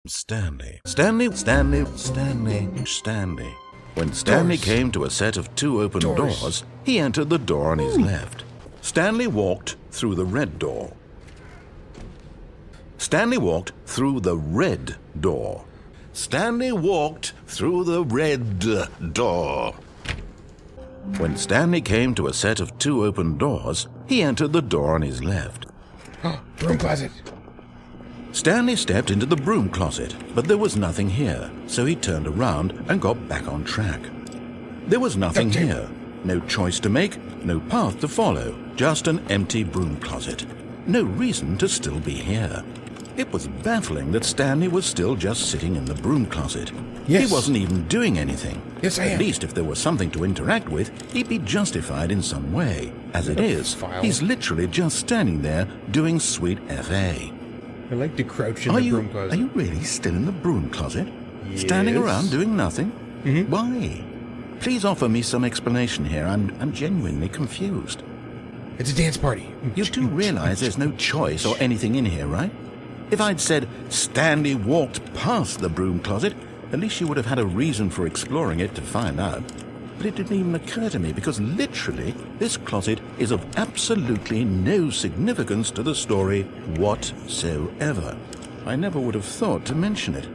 Stanley. When Stanley came to a set of 2 open doors, he entered the door on his left. Stanley walked through the red door. Stanley walked through the red door. Stanley walked through the red door. When Stanley came to a set of 2 open doors, he entered the door on his left. Broom closet. Stanley stepped into the broom closet, but there was nothing here, so he turned around and got back on track. There was nothing here. No choice to make, no path to follow, just an empty broom closet. No reason to still be here. It was baffling that Stanley was still just sitting in the broom closet. Yes. He wasn't even doing anything. Yes, I am. At least if there was something to interact with, he'd be justified in some way. As it is, he's literally just standing there doing sweet FA. I like to crouch in the broom closet. Are you really still in the broom closet? Yes. Standing around doing nothing? Mm-hmm. Why? Please offer me some explanation here. I'm genuinely confused. It's a dance party. You do realize there's no choice or anything in here, right? If I'd said Stanley walked past the broom closet, at least you would have had a reason for exploring it to find out. But it didn't even occur to me because literally this closet is of absolutely no significance to the story whatsoever. I never would have thought to mention it.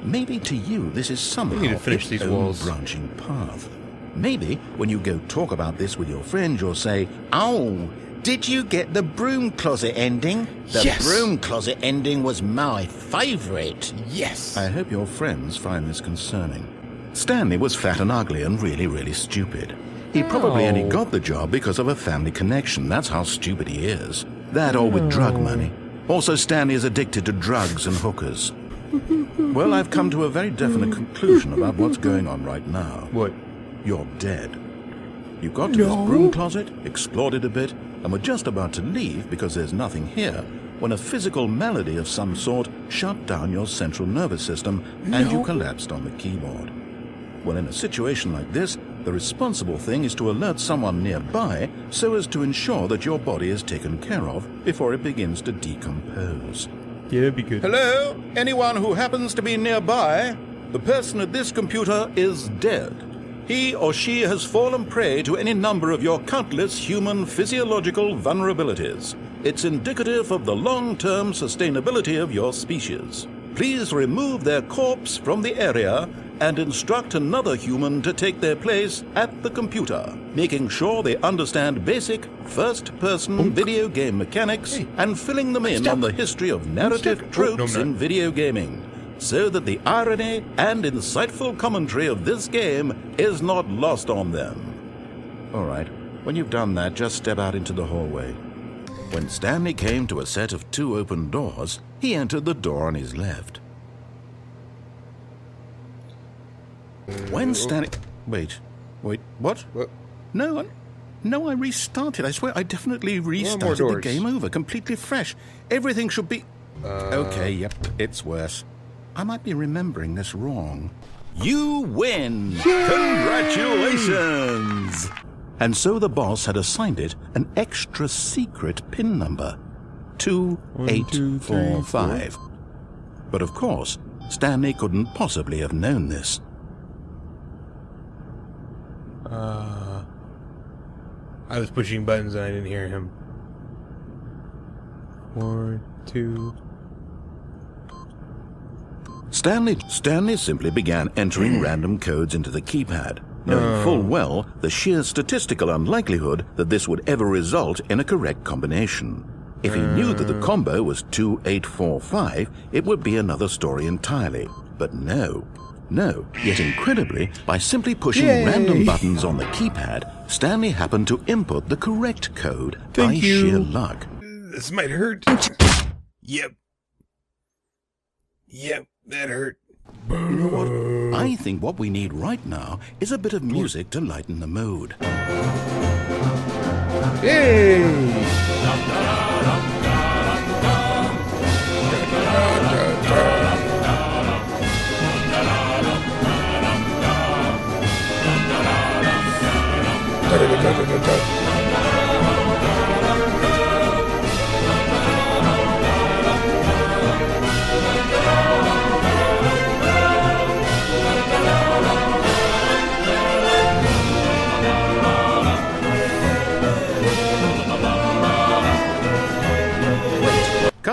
Maybe to you this is somehow its own branching path. Maybe when you go talk about this with your friend you'll say, "Oh, did you get the broom closet ending? The broom closet ending was my favorite." Yes. I hope your friends find this concerning. Stanley was fat and ugly and really stupid. He probably only got the job because of a family connection. That's how stupid he is. That or with drug money. Also, Stanley is addicted to drugs and hookers. Well, I've come to a very definite conclusion about what's going on right now. What? You're dead. You got to this broom closet, explored it a bit, and were just about to leave because there's nothing here when a physical malady of some sort shut down your central nervous system and you collapsed on the keyboard. Well, in a situation like this, the responsible thing is to alert someone nearby so as to ensure that your body is taken care of before it begins to decompose. Yeah, that'd be good. Hello? Anyone who happens to be nearby? The person at this computer is dead. He or she has fallen prey to any number of your countless human physiological vulnerabilities. It's indicative of the long-term sustainability of your species. Please remove their corpse from the area and instruct another human to take their place at the computer, making sure they understand basic first-person video game mechanics and filling them in on the history of narrative tropes in video gaming, so that the irony and insightful commentary of this game is not lost on them. All right, when you've done that, just step out into the hallway. When Stanley came to a set of 2 open doors, he entered the door on his left. When Stanley... Wait, what? No, I restarted. I swear I definitely restarted the game over, completely fresh. Everything should be... Okay, yep, it's worse. I might be remembering this wrong. You win! Congratulations! And so the boss had assigned it an extra secret PIN number. 2845. But of course, Stanley couldn't possibly have known this. I was pushing buttons and I didn't hear him. 1, 2... Stanley simply began entering random codes into the keypad, knowing full well the sheer statistical unlikelihood that this would ever result in a correct combination. If he knew that the combo was 2845, it would be another story entirely. But no. Yet incredibly, by simply pushing random buttons on the keypad, Stanley happened to input the correct code by sheer luck. This might hurt. Yep, that hurt. You know what? I think what we need right now is a bit of music to lighten the mood. Hey!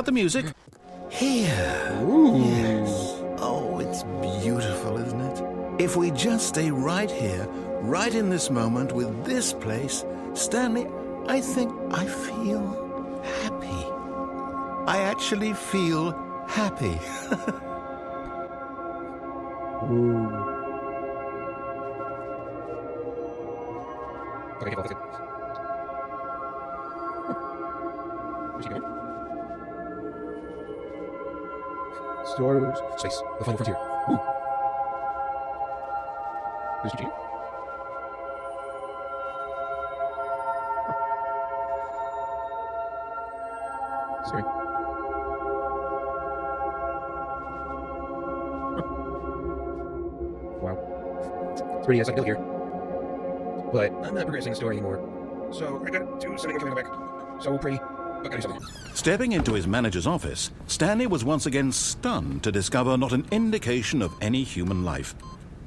the music. Here. Ooh. Yes. Oh, it's beautiful, isn't it? If we just stay right here, right in this moment with this place, Stanley, I think I feel happy. I actually feel happy. Ooh. Okay, well, that's it. Where's she going? Stores. Space. The final frontier. Woo! Where's she going? Sorry. Wow. It's pretty as I built here. But I'm not progressing the story anymore. So I got two sitting in the back. So pretty. But gotta do something. Stepping into his manager's office, Stanley was once again stunned to discover not an indication of any human life.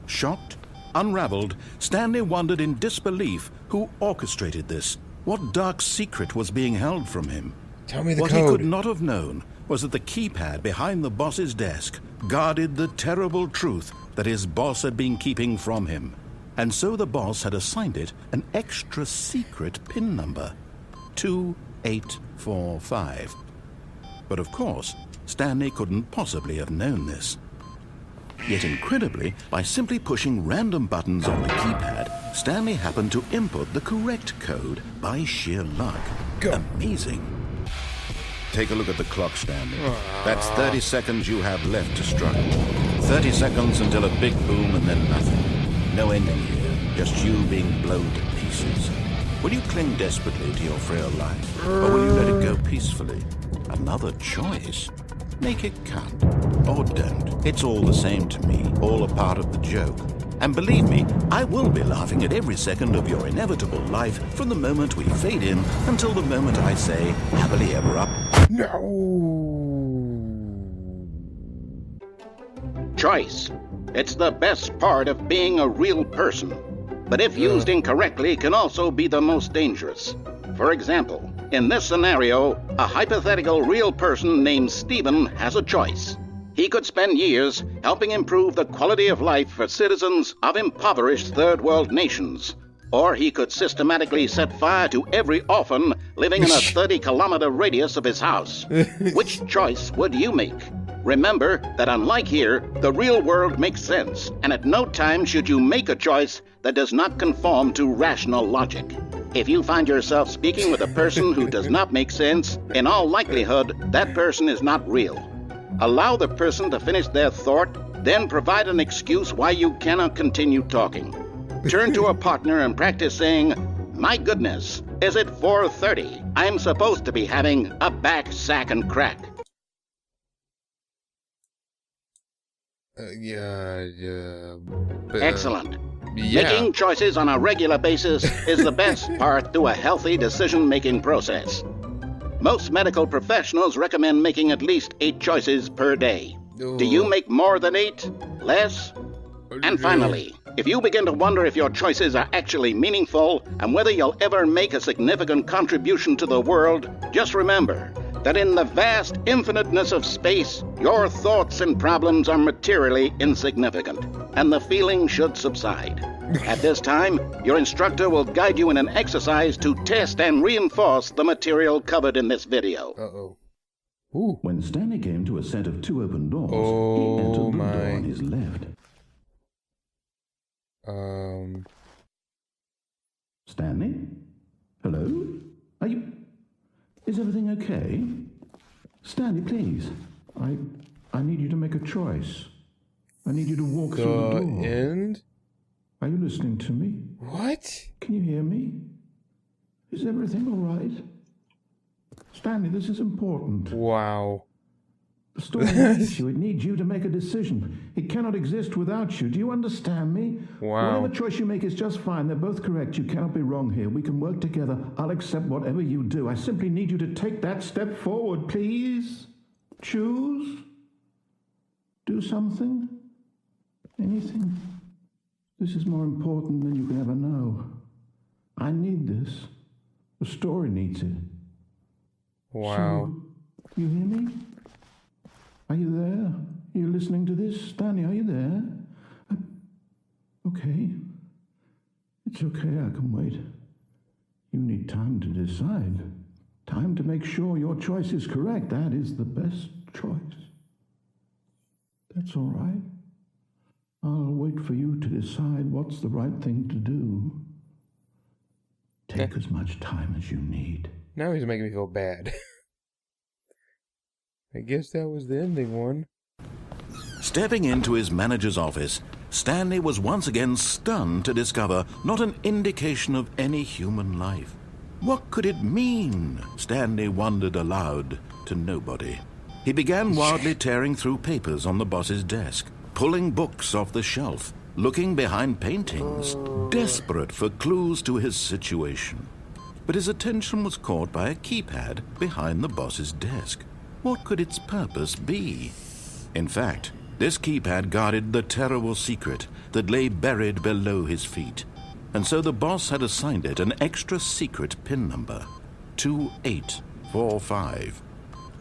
Shocked, unraveled, Stanley wondered in disbelief who orchestrated this. What dark secret was being held from him? Tell me the What code. he could not have known was that the keypad behind the boss's desk guarded the terrible truth that his boss had been keeping from him. And so the boss had assigned it an extra secret PIN number, 2845. But of course, Stanley couldn't possibly have known this. Yet incredibly, by simply pushing random buttons on the keypad, Stanley happened to input the correct code by sheer luck. Go. Amazing. Take a look at the clock, Stanley. That's 30 seconds you have left to struggle. 30 seconds until a big boom and then nothing. No ending here, just you being blown to pieces. Will you cling desperately to your frail life, or will you let it go peacefully? Another choice. Make it count, or don't. It's all the same to me, all a part of the joke. And believe me, I will be laughing at every second of your inevitable life from the moment we fade in until the moment I say, happily ever up. No. Choice. It's the best part of being a real person. But if used incorrectly, can also be the most dangerous. For example, in this scenario, a hypothetical real person named Stephen has a choice. He could spend years helping improve the quality of life for citizens of impoverished third world nations. Or he could systematically set fire to every orphan living in a 30-kilometer radius of his house. Which choice would you make? Remember that unlike here, the real world makes sense, and at no time should you make a choice that does not conform to rational logic. If you find yourself speaking with a person who does not make sense, in all likelihood, that person is not real. Allow the person to finish their thought, then provide an excuse why you cannot continue talking. Turn to a partner and practice saying, "My goodness, is it 4:30? I'm supposed to be having a back, sack, and crack." Excellent. Yeah. Making choices on a regular basis is the best part to a healthy decision-making process. Most medical professionals recommend making at least 8 choices per day. Do you make more than 8? Less? And finally, if you begin to wonder if your choices are actually meaningful and whether you'll ever make a significant contribution to the world, just remember that in the vast infiniteness of space, your thoughts and problems are materially insignificant, and the feeling should subside. At this time, your instructor will guide you in an exercise to test and reinforce the material covered in this video. Uh-oh. Ooh. When Stanley came to a set of 2 open doors, Oh, he entered the my. door on his left. Stanley? Hello? Are you... Is everything okay? Stanley, please. I need you to make a choice. I need you to walk through the The door. end? Are you listening to me? What? Can you hear me? Is everything all right? Stanley, this is important. Wow. The story needs you. It needs you to make a decision. It cannot exist without you. Do you understand me? Wow. Whatever choice you make is just fine. They're both correct. You cannot be wrong here. We can work together. I'll accept whatever you do. I simply need you to take that step forward, please. Choose. Do something. Anything. This is more important than you can ever know. I need this. The story needs it. Wow. So, You hear me? Are you there? Are you listening to this? Stanley, are you there? Okay. It's okay, I can wait. You need time to decide. Time to make sure your choice is correct. That is the best choice. That's all right. I'll wait for you to decide what's the right thing to do. Take as much time as you need. Now he's making me feel bad. I guess that was the ending one. Stepping into his manager's office, Stanley was once again stunned to discover not an indication of any human life. What could it mean? Stanley wondered aloud to nobody. He began wildly tearing through papers on the boss's desk, pulling books off the shelf, looking behind paintings, desperate for clues to his situation. But his attention was caught by a keypad behind the boss's desk. What could its purpose be? In fact, this keypad guarded the terrible secret that lay buried below his feet. And so the boss had assigned it an extra secret PIN number, 2845.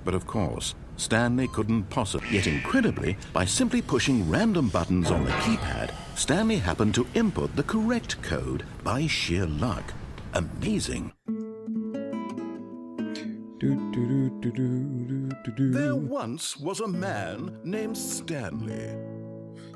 But of course, Stanley couldn't possibly. Yet incredibly, by simply pushing random buttons on the keypad, Stanley happened to input the correct code by sheer luck. Amazing. There once was a man named Stanley.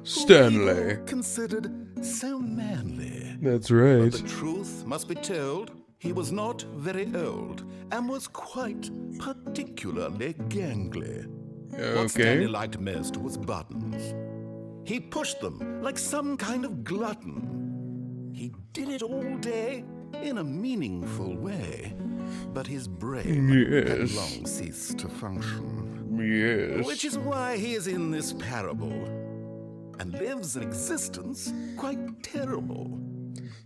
Stanley. People considered so manly. That's right. But the truth must be told, he was not very old and was quite particularly gangly. What Stanley liked most was buttons. He pushed them like some kind of glutton. He did it all day in a meaningful way, but his brain had long ceased to function. Yes. Which is why he is in this parable and lives an existence quite terrible.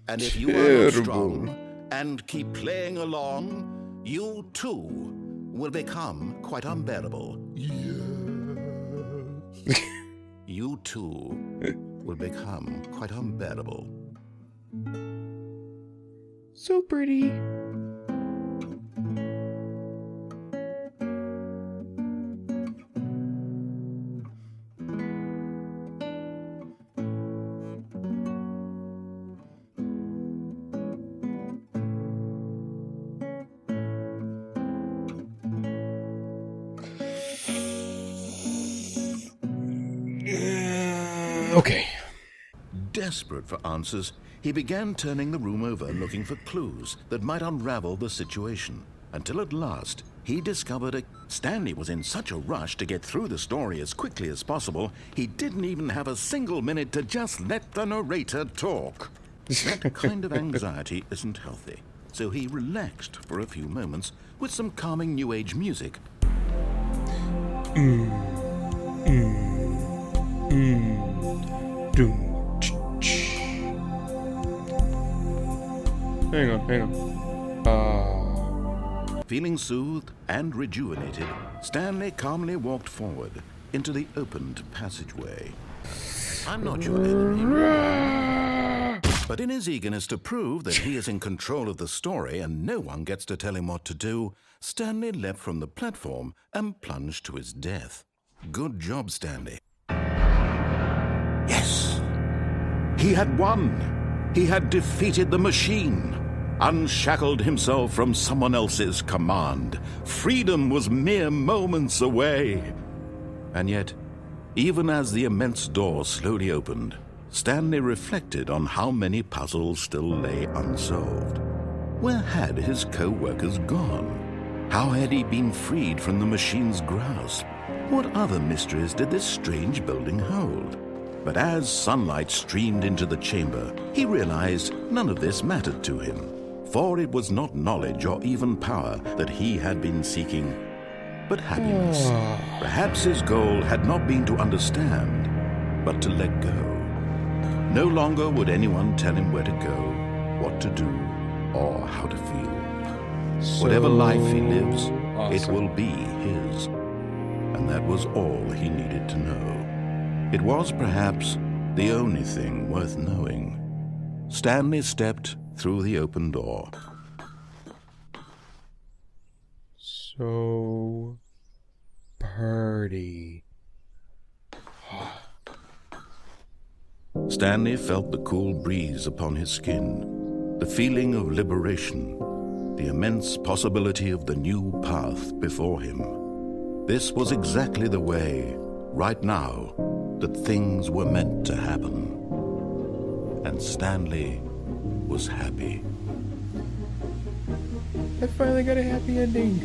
And if you are not strong and keep playing along, you too will become quite unbearable. You too will become quite unbearable. So pretty. Okay. Desperate for answers, he began turning the room over looking for clues that might unravel the situation, until at last he discovered Stanley was in such a rush to get through the story as quickly as possible, he didn't even have a single minute to just let the narrator talk. That kind of anxiety isn't healthy, so he relaxed for a few moments with some calming New Age music. Hang on. Feeling soothed and rejuvenated, Stanley calmly walked forward into the opened passageway. I'm not your enemy, but in his eagerness to prove that he is in control of the story and no one gets to tell him what to do, Stanley leapt from the platform and plunged to his death. Good job, Stanley. Yes! He had won! He had defeated the machine, unshackled himself from someone else's command. Freedom was mere moments away. And yet, even as the immense door slowly opened, Stanley reflected on how many puzzles still lay unsolved. Where had his co-workers gone? How had he been freed from the machine's grasp? What other mysteries did this strange building hold? But as sunlight streamed into the chamber, he realized none of this mattered to him, for it was not knowledge or even power that he had been seeking, but happiness. Perhaps his goal had not been to understand, but to let go. No longer would anyone tell him where to go, what to do, or how to feel. Whatever life he lives, it will be his. And that was all he needed to know. It was perhaps the only thing worth knowing. Stanley stepped through the open door. So Purdy. Stanley felt the cool breeze upon his skin, the feeling of liberation, the immense possibility of the new path before him. This was exactly the way, right now, that things were meant to happen. And Stanley was happy. I finally got a happy ending.